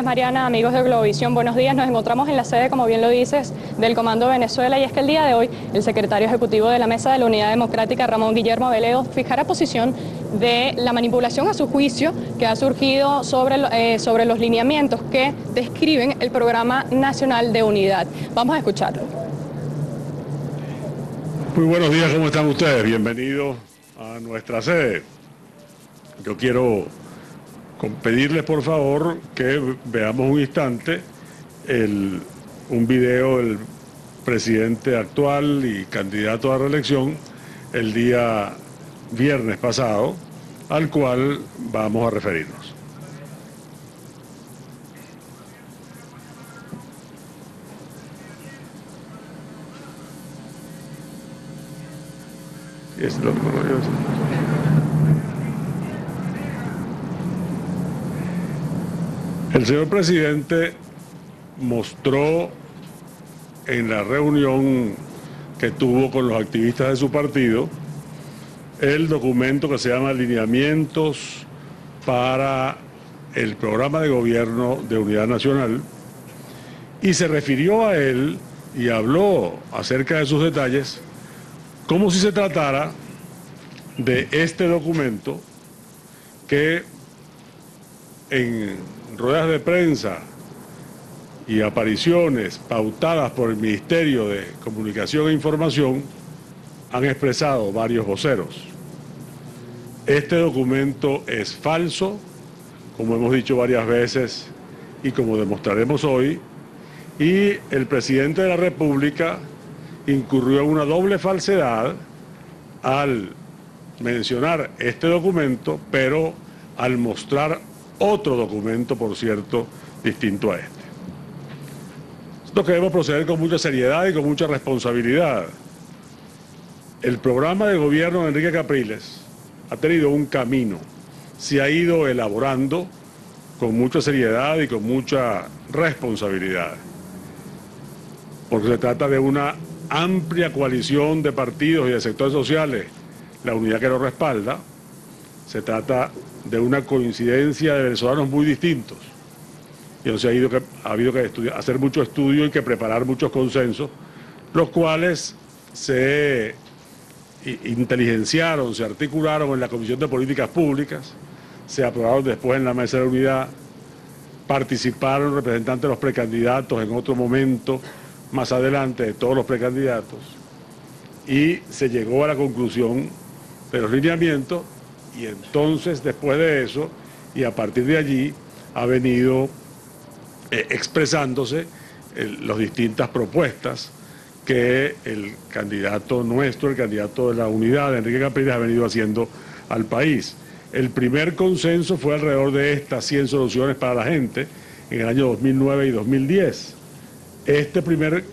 Mariana, amigos de Globovisión, buenos días. Nos encontramos en la sede, como bien lo dices, del Comando Venezuela, y es que el día de hoy el secretario ejecutivo de la Mesa de la Unidad Democrática, Ramón Guillermo Veleo, fijará posición de la manipulación a su juicio que ha surgido sobre los lineamientos que describen el Programa Nacional de Unidad. Vamos a escucharlo. Muy buenos días, ¿cómo están ustedes? Bienvenidos a nuestra sede. Yo quiero pedirles por favor que veamos un instante un video del presidente actual y candidato a reelección el día viernes pasado, al cual vamos a referirnos. El señor presidente mostró en la reunión que tuvo con los activistas de su partido el documento que se llama Lineamientos para el Programa de Gobierno de Unidad Nacional, y se refirió a él y habló acerca de sus detalles como si se tratara de este documento que en ruedas de prensa y apariciones pautadas por el Ministerio de Comunicación e Información han expresado varios voceros. Este documento es falso, como hemos dicho varias veces y como demostraremos hoy, y el presidente de la República incurrió en una doble falsedad al mencionar este documento, pero al mostrar otro documento, por cierto, distinto a este. Nosotros queremos proceder con mucha seriedad y con mucha responsabilidad. El programa de gobierno de Enrique Capriles ha tenido un camino, se ha ido elaborando con mucha seriedad y con mucha responsabilidad, porque se trata de una amplia coalición de partidos y de sectores sociales, la unidad que lo respalda. Se trata de una coincidencia de venezolanos muy distintos, y entonces ha habido que hacer mucho estudio y que preparar muchos consensos, los cuales se inteligenciaron, se articularon en la Comisión de Políticas Públicas, se aprobaron después en la Mesa de la Unidad, participaron representantes de los precandidatos en otro momento, más adelante, de todos los precandidatos, y se llegó a la conclusión de los lineamientos. Y entonces, después de eso, y a partir de allí, ha venido expresándose las distintas propuestas que el candidato nuestro, el candidato de la unidad, Enrique Capriles, ha venido haciendo al país. El primer consenso fue alrededor de estas 100 soluciones para la gente en el año 2009 y 2010. Este primer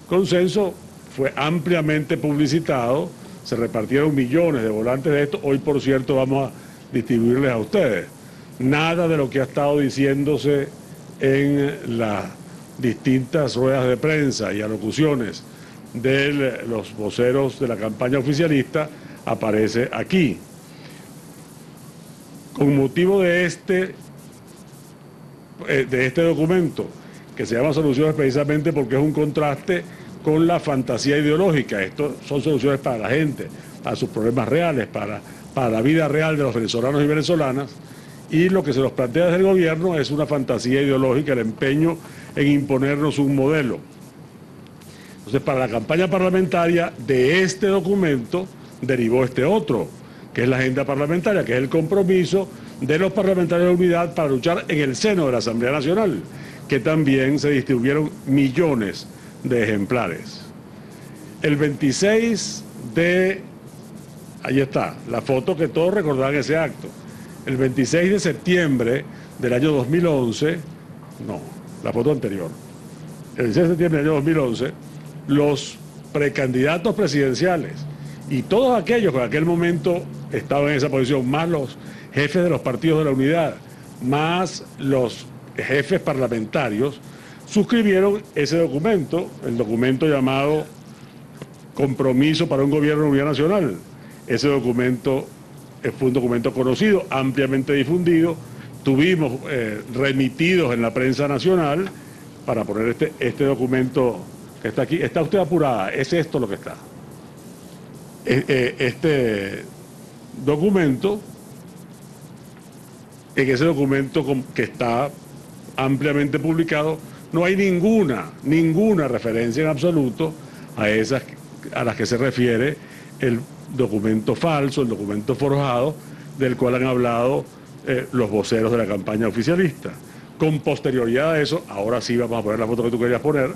consenso fue ampliamente publicitado, se repartieron millones de volantes de esto. Hoy, por cierto, vamos a distribuirles a ustedes. Nada de lo que ha estado diciéndose en las distintas ruedas de prensa y alocuciones de los voceros de la campaña oficialista aparece aquí. Con motivo de este documento, que se llama Soluciones precisamente porque es un contraste con la fantasía ideológica. Esto son soluciones para la gente, para sus problemas reales, para la vida real de los venezolanos y venezolanas, y lo que se nos plantea desde el gobierno es una fantasía ideológica, el empeño en imponernos un modelo. Entonces, para la campaña parlamentaria de este documento derivó este otro, que es la agenda parlamentaria, que es el compromiso de los parlamentarios de unidad para luchar en el seno de la Asamblea Nacional, que también se distribuyeron millones de ejemplares. El 26 de... Ahí está, la foto que todos recordarán ese acto. El 26 de septiembre del año 2011, no, la foto anterior. El 16 de septiembre del año 2011, los precandidatos presidenciales y todos aquellos que en aquel momento estaban en esa posición, más los jefes de los partidos de la unidad, más los jefes parlamentarios, suscribieron ese documento, el documento llamado Compromiso para un Gobierno de Unidad Nacional. Ese documento fue un documento conocido, ampliamente difundido, tuvimos remitidos en la prensa nacional para poner este documento que está aquí. Está usted apurada, es esto lo que está. Este documento, en ese documento que está ampliamente publicado, no hay ninguna referencia en absoluto a esas a las que se refiere el documento falso, el documento forjado, del cual han hablado los voceros de la campaña oficialista. Con posterioridad a eso, ahora sí vamos a poner la foto que tú querías poner,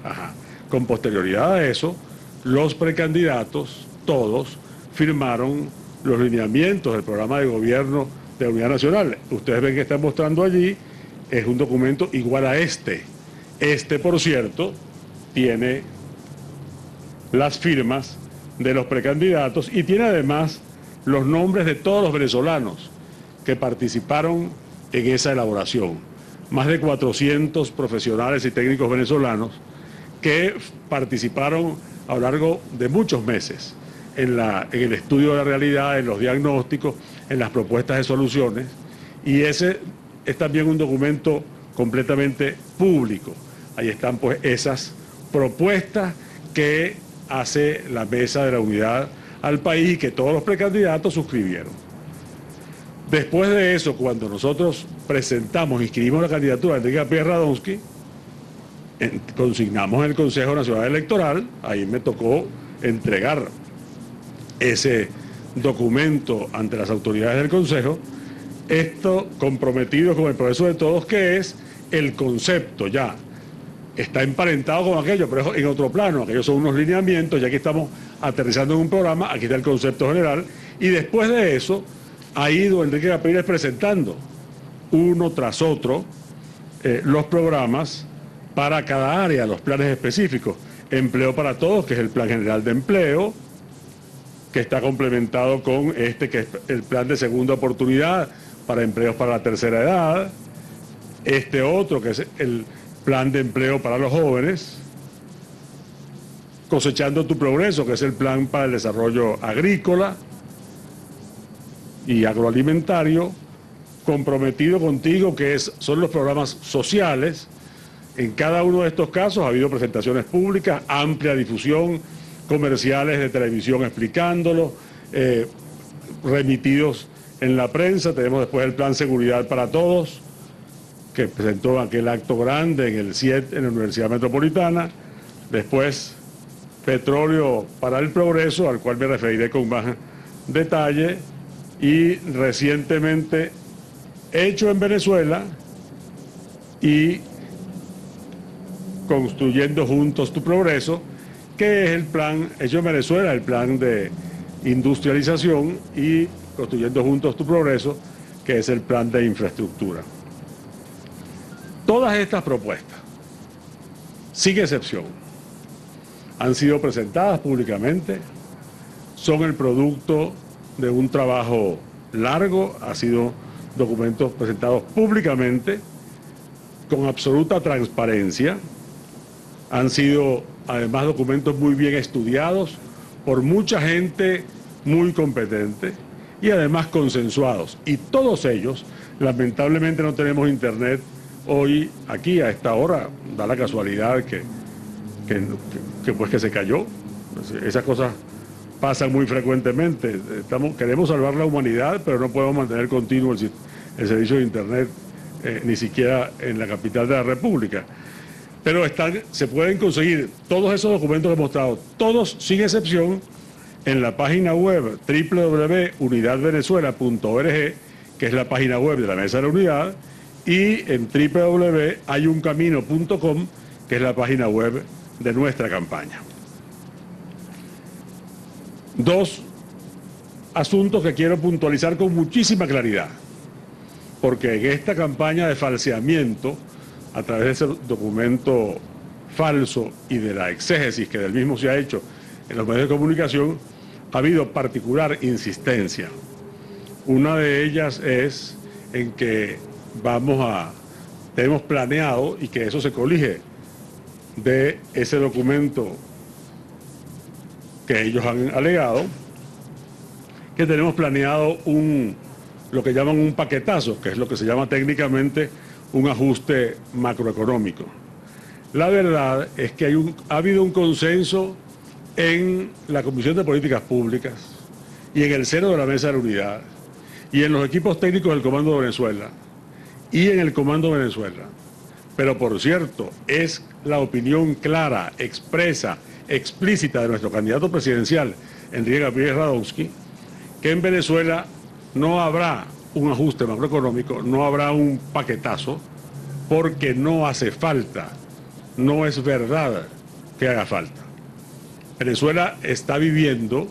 con posterioridad a eso, los precandidatos, todos, firmaron los lineamientos del programa de gobierno de la Unidad Nacional. Ustedes ven que están mostrando allí, es un documento igual a este. Este, por cierto, tiene las firmas de los precandidatos y tiene además los nombres de todos los venezolanos que participaron en esa elaboración. Más de 400 profesionales y técnicos venezolanos que participaron a lo largo de muchos meses en el estudio de la realidad, en los diagnósticos, en las propuestas de soluciones, y ese es también un documento completamente público. Ahí están pues esas propuestas que hace la Mesa de la Unidad al país y que todos los precandidatos suscribieron. Después de eso, cuando nosotros inscribimos la candidatura de Enrique Capriles Radonsky, consignamos en el Consejo Nacional Electoral, ahí me tocó entregar ese documento ante las autoridades del Consejo, esto comprometido con el progreso de todos, que es el concepto ya. Está emparentado con aquello, pero en otro plano. Aquellos son unos lineamientos, ya que estamos aterrizando en un programa, aquí está el concepto general, y después de eso ha ido Enrique Capriles presentando uno tras otro los programas para cada área, los planes específicos. Empleo para Todos, que es el Plan General de Empleo, que está complementado con que es el Plan de Segunda Oportunidad para empleos para la tercera edad, este otro, que es el Plan de Empleo para los jóvenes, Cosechando tu Progreso, que es el Plan para el Desarrollo Agrícola y Agroalimentario, Comprometido Contigo, que son los programas sociales. En cada uno de estos casos ha habido presentaciones públicas, amplia difusión, comerciales de televisión explicándolo, remitidos en la prensa. Tenemos después el Plan Seguridad para Todos, que presentó aquel acto grande en el CIET, en la Universidad Metropolitana. Después, Petróleo para el Progreso, al cual me referiré con más detalle. Y recientemente, Hecho en Venezuela y Construyendo Juntos tu Progreso, que es el plan Hecho en Venezuela, el plan de industrialización, y Construyendo Juntos tu Progreso, que es el plan de infraestructura. Todas estas propuestas, sin excepción, han sido presentadas públicamente, son el producto de un trabajo largo, han sido documentos presentados públicamente, con absoluta transparencia, han sido además documentos muy bien estudiados por mucha gente muy competente y además consensuados. Y todos ellos, lamentablemente no tenemos internet hoy aquí a esta hora, da la casualidad que se cayó. Esas cosas pasan muy frecuentemente. Queremos salvar la humanidad, pero no podemos mantener continuo el servicio de internet, ni siquiera en la capital de la República. Pero se pueden conseguir todos esos documentos que he mostrado, todos sin excepción, en la página web www.unidadvenezuela.org, que es la página web de la Mesa de la Unidad, y en www.hayuncamino.com, que es la página web de nuestra campaña. Dos asuntos que quiero puntualizar con muchísima claridad, porque en esta campaña de falseamiento, a través de ese documento falso y de la exégesis que del mismo se ha hecho en los medios de comunicación, ha habido particular insistencia. Una de ellas es en que tenemos planeado, y que eso se colige de ese documento que ellos han alegado, que tenemos planeado un lo que llaman un paquetazo, que es lo que se llama técnicamente un ajuste macroeconómico. La verdad es que ha habido un consenso en la Comisión de Políticas Públicas y en el seno de la Mesa de la Unidad y en los equipos técnicos del Comando de Venezuela y en el Comando de Venezuela. Pero por cierto, es la opinión clara, expresa, explícita de nuestro candidato presidencial, Enrique Gabriel Radonsky, que en Venezuela no habrá un ajuste macroeconómico, no habrá un paquetazo, porque no hace falta, no es verdad que haga falta. Venezuela está viviendo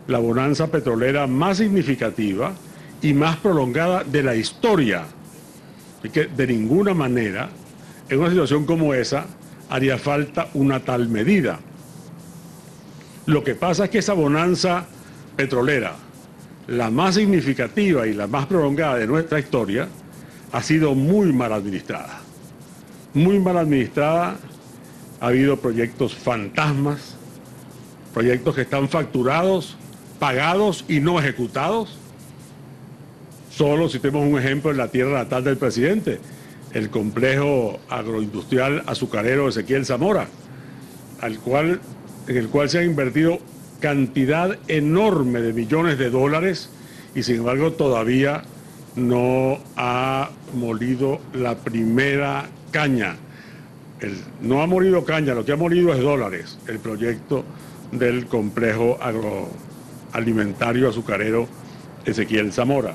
la bonanza petrolera más significativa y más prolongada de la historia. Así que de ninguna manera, en una situación como esa, haría falta una tal medida. Lo que pasa es que esa bonanza petrolera, la más significativa y la más prolongada de nuestra historia, ha sido muy mal administrada. Muy mal administrada, ha habido proyectos fantasmas, proyectos que están facturados, pagados y no ejecutados. Solo citemos un ejemplo en la tierra natal del presidente, el complejo agroindustrial azucarero Ezequiel Zamora, en el cual se ha invertido cantidad enorme de millones de dólares y sin embargo todavía no ha molido la primera caña. No ha molido caña, lo que ha molido es dólares, el proyecto del complejo agroalimentario azucarero Ezequiel Zamora.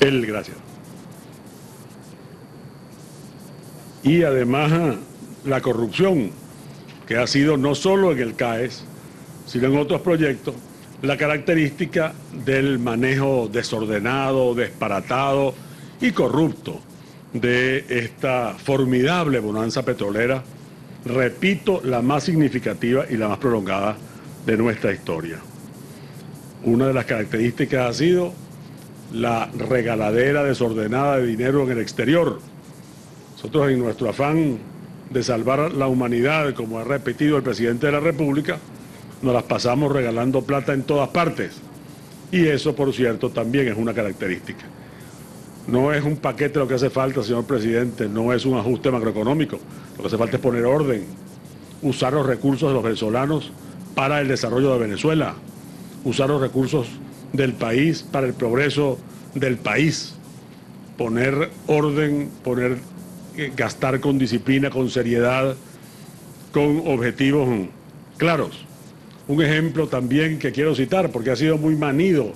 Gracias. Y además la corrupción, que ha sido no solo en el CAES, sino en otros proyectos, la característica del manejo desordenado, disparatado y corrupto de esta formidable bonanza petrolera, repito, la más significativa y la más prolongada de nuestra historia. Una de las características ha sido la regaladera desordenada de dinero en el exterior. Nosotros, en nuestro afán de salvar la humanidad, como ha repetido el presidente de la República, nos las pasamos regalando plata en todas partes. Y eso, por cierto, también es una característica. No es un paquete lo que hace falta, señor presidente, no es un ajuste macroeconómico. Lo que hace falta es poner orden, usar los recursos de los venezolanos para el desarrollo de Venezuela, usar los recursos del país para el progreso del país, poner orden, gastar con disciplina, con seriedad, con objetivos claros. Un ejemplo también que quiero citar, porque ha sido muy manido,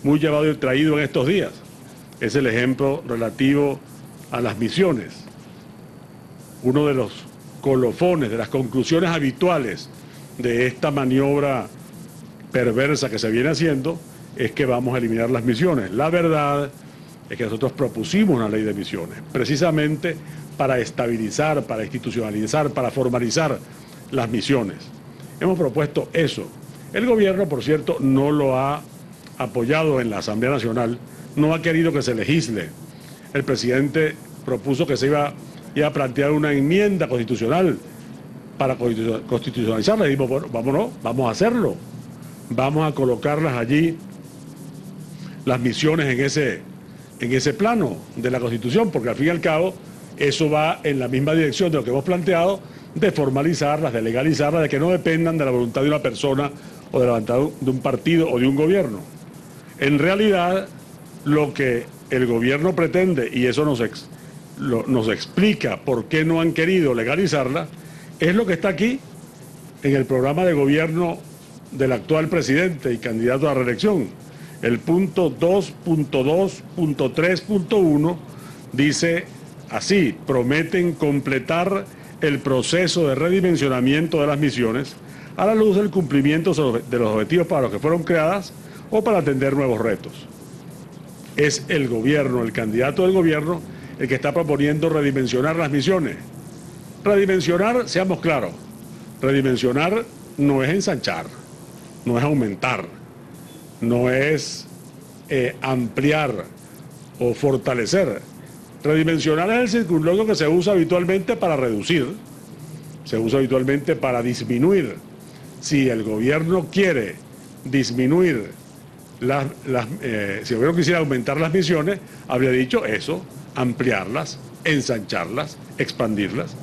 muy llevado y traído en estos días, es el ejemplo relativo a las misiones. Uno de los colofones, de las conclusiones habituales de esta maniobra perversa que se viene haciendo, es que vamos a eliminar las misiones. La verdad es que nosotros propusimos una ley de misiones, precisamente para estabilizar, para institucionalizar, para formalizar las misiones. Hemos propuesto eso. El gobierno, por cierto, no lo ha apoyado en la Asamblea Nacional, no ha querido que se legisle. El presidente propuso que se iba a plantear una enmienda constitucional para constitucionalizarla. Y dijimos, bueno, vámonos, vamos a hacerlo. Vamos a colocarlas allí, las misiones en ese plano de la Constitución, porque al fin y al cabo eso va en la misma dirección de lo que hemos planteado, de formalizarlas, de legalizarlas, de que no dependan de la voluntad de una persona o de la voluntad de un partido o de un gobierno. En realidad, lo que el gobierno pretende, y eso nos explica por qué no han querido legalizarla, es lo que está aquí en el programa de gobierno del actual presidente y candidato a la reelección. El punto 2.2.3.1 dice así: prometen completar el proceso de redimensionamiento de las misiones a la luz del cumplimiento de los objetivos para los que fueron creadas o para atender nuevos retos. Es el gobierno, el candidato del gobierno, el que está proponiendo redimensionar las misiones. Redimensionar, seamos claros, redimensionar no es ensanchar, no es aumentar, no es ampliar o fortalecer. Redimensionar es el circunloquio que se usa habitualmente para reducir. se usa habitualmente para disminuir. Si el gobierno quiere disminuir, si el gobierno quisiera aumentar las misiones, habría dicho eso, ampliarlas, ensancharlas, expandirlas.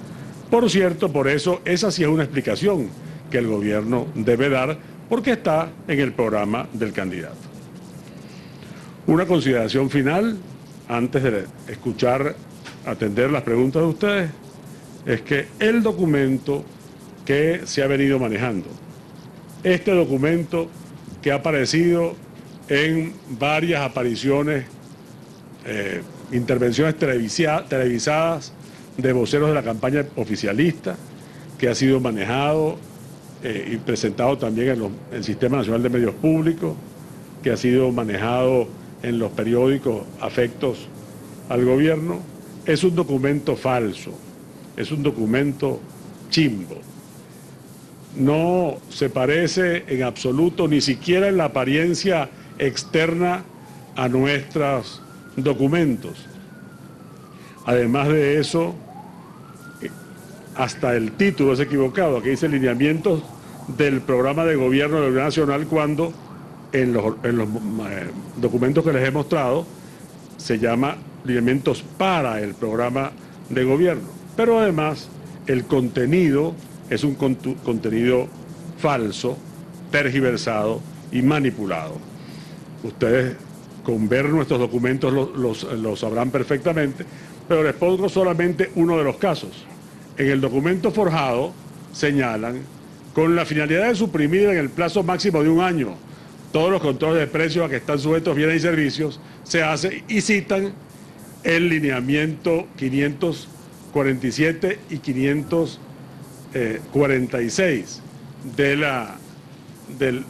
Por cierto, por eso, esa sí es una explicación que el gobierno debe dar, porque está en el programa del candidato. Una consideración final, antes de atender las preguntas de ustedes, es que el documento que se ha venido manejando, este documento que ha aparecido en varias apariciones, intervenciones televisadas de voceros de la campaña oficialista, que ha sido manejado y presentado también en el Sistema Nacional de Medios Públicos, que ha sido manejado en los periódicos afectos al gobierno, es un documento falso, es un documento chimbo. No se parece en absoluto, ni siquiera en la apariencia externa, a nuestros documentos. Además de eso, hasta el título es equivocado. Aquí dice lineamientos del programa de gobierno de la Unidad Nacional, cuando en los documentos que les he mostrado se llama lineamientos para el programa de gobierno. Pero además el contenido es un contenido falso, tergiversado y manipulado. Ustedes con ver nuestros documentos lo sabrán perfectamente, pero les pongo solamente uno de los casos. En el documento forjado señalan, con la finalidad de suprimir en el plazo máximo de 1 año todos los controles de precios a que están sujetos bienes y servicios, se hace, y citan el lineamiento 547 y 546 del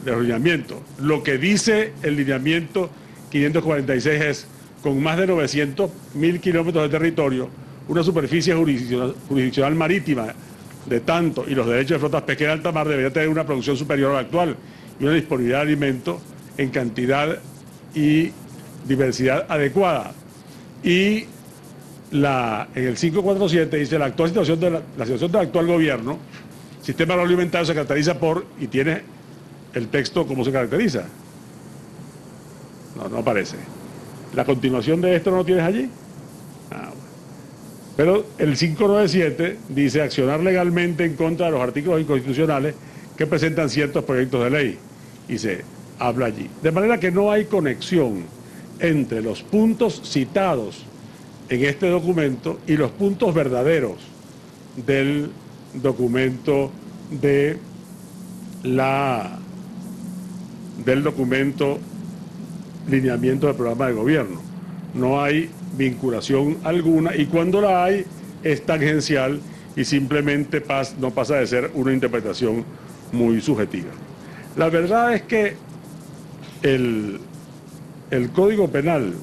lineamiento. Lo que dice el lineamiento 546 es: con más de 900.000 kilómetros de territorio, una superficie jurisdiccional marítima de tanto y los derechos de flotas pesqueras de alta mar, debería tener una producción superior a la actual y una disponibilidad de alimentos en cantidad y diversidad adecuada. Y en el 547 dice: la situación del actual gobierno, sistema agroalimentario, se caracteriza por, y tiene el texto cómo se caracteriza. No aparece. ¿La continuación de esto no lo tienes allí? Bueno. Pero el 597 dice: accionar legalmente en contra de los artículos inconstitucionales que presentan ciertos proyectos de ley. Y se habla allí. De manera que no hay conexión entre los puntos citados en este documento y los puntos verdaderos del documento del documento lineamiento del programa de gobierno. No hay vinculación alguna, y cuando la hay es tangencial y simplemente no pasa de ser una interpretación muy subjetiva. La verdad es que el Código Penal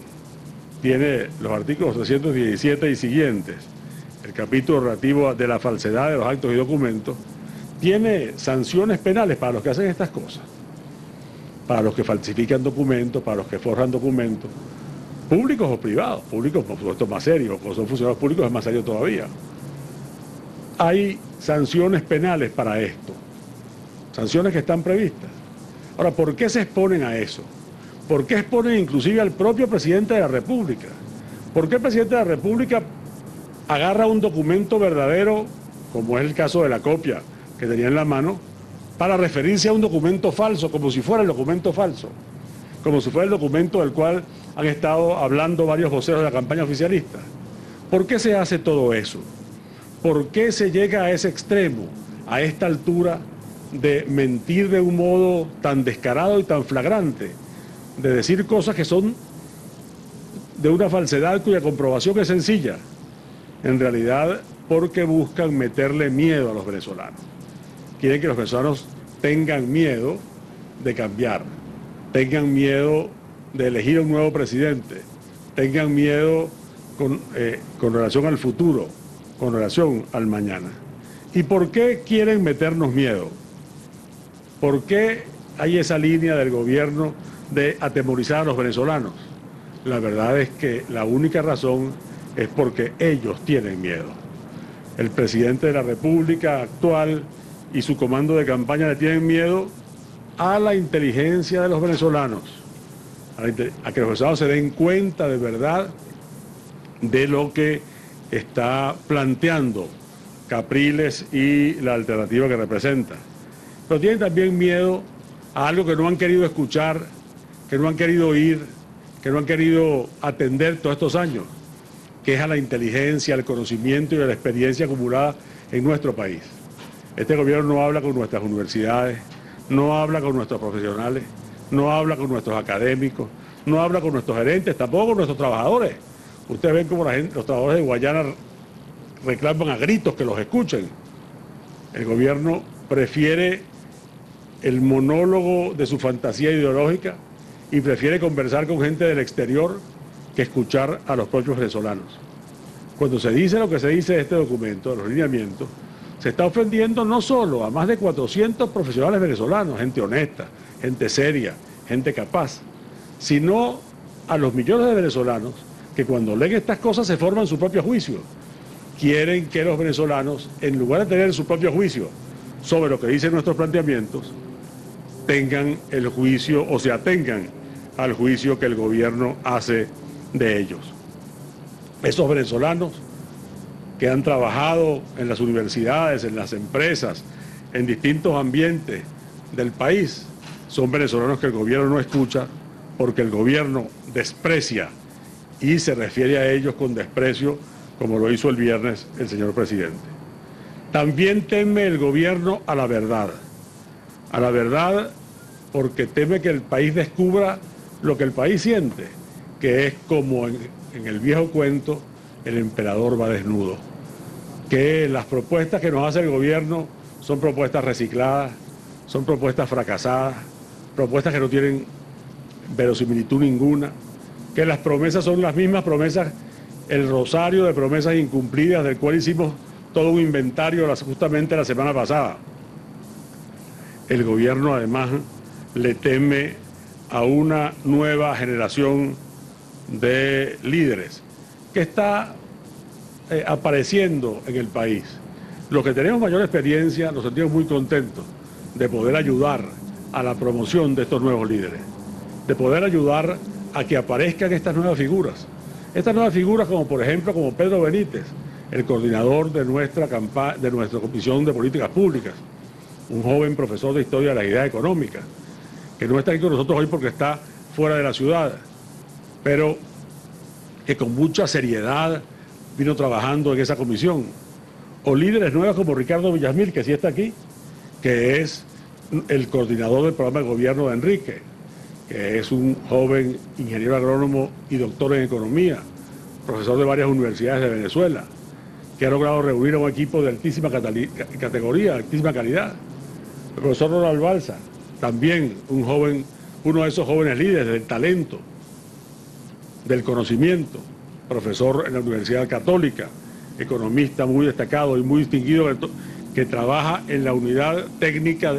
tiene los artículos 317 y siguientes, el capítulo relativo de la falsedad de los actos y documentos, tiene sanciones penales para los que hacen estas cosas, para los que falsifican documentos, para los que forjan documentos, públicos o privados. Públicos, por supuesto, más serios, como son funcionarios públicos es más serio todavía. Hay sanciones penales para esto, sanciones que están previstas. Ahora, ¿por qué se exponen a eso? ¿Por qué exponen inclusive al propio presidente de la República? ¿Por qué el presidente de la República agarra un documento verdadero, como es el caso de la copia que tenía en la mano, para referirse a un documento falso, como si fuera el documento falso, como si fuera el documento del cual han estado hablando varios voceros de la campaña oficialista? ¿Por qué se hace todo eso? ¿Por qué se llega a ese extremo, a esta altura, de mentir de un modo tan descarado y tan flagrante, de decir cosas que son de una falsedad cuya comprobación es sencilla? En realidad, porque buscan meterle miedo a los venezolanos. Quieren que los venezolanos tengan miedo de cambiar, tengan miedo de elegir a un nuevo presidente, tengan miedo con relación al futuro, con relación al mañana. ¿Y por qué quieren meternos miedo? ¿Por qué hay esa línea del gobierno de atemorizar a los venezolanos? La verdad es que la única razón es porque ellos tienen miedo. El presidente de la República actual y su comando de campaña le tienen miedo a la inteligencia de los venezolanos, a que los venezolanos se den cuenta de verdad de lo que está planteando Capriles y la alternativa que representa. Pero tienen también miedo a algo que no han querido escuchar, que no han querido oír, que no han querido atender todos estos años, que es a la inteligencia, al conocimiento y a la experiencia acumulada en nuestro país. Este gobierno no habla con nuestras universidades, no habla con nuestros profesionales, no habla con nuestros académicos, no habla con nuestros gerentes, tampoco con nuestros trabajadores. Ustedes ven cómo los trabajadores de Guayana reclaman a gritos que los escuchen. El gobierno prefiere el monólogo de su fantasía ideológica y prefiere conversar con gente del exterior que escuchar a los propios venezolanos. Cuando se dice lo que se dice de este documento, de los lineamientos, se está ofendiendo no solo a más de 400 profesionales venezolanos, gente honesta, gente seria, gente capaz, sino a los millones de venezolanos que cuando leen estas cosas se forman su propio juicio. Quieren que los venezolanos, en lugar de tener su propio juicio sobre lo que dicen nuestros planteamientos, tengan el juicio o se atengan al juicio que el gobierno hace de ellos. Esos venezolanos que han trabajado en las universidades, en las empresas, en distintos ambientes del país, son venezolanos que el gobierno no escucha porque el gobierno desprecia y se refiere a ellos con desprecio, como lo hizo el viernes el señor presidente. También teme el gobierno a la verdad porque teme que el país descubra lo que el país siente, que es como en el viejo cuento, el emperador va desnudo, que las propuestas que nos hace el gobierno son propuestas recicladas, son propuestas fracasadas, propuestas que no tienen verosimilitud ninguna, que las promesas son las mismas promesas, el rosario de promesas incumplidas del cual hicimos todo un inventario justamente la semana pasada. El gobierno además le teme a una nueva generación de líderes que está apareciendo en el país. Los que tenemos mayor experiencia nos sentimos muy contentos de poder ayudar a la promoción de estos nuevos líderes, de poder ayudar a que aparezcan estas nuevas figuras. Estas nuevas figuras como por ejemplo como Pedro Benítez, el coordinador de nuestra Comisión de Políticas Públicas, un joven profesor de Historia de la Idea Económica, que no está aquí con nosotros hoy porque está fuera de la ciudad, pero que con mucha seriedad vino trabajando en esa comisión. O líderes nuevos como Ricardo Villasmil, que sí está aquí, que es el coordinador del programa de gobierno de Enrique, que es un joven ingeniero agrónomo y doctor en economía, profesor de varias universidades de Venezuela, que ha logrado reunir a un equipo de altísima categoría, altísima calidad. El profesor Ronald Balsa, también uno de esos jóvenes líderes del talento, del conocimiento, profesor en la Universidad Católica, economista muy destacado y muy distinguido, que trabaja en la unidad técnica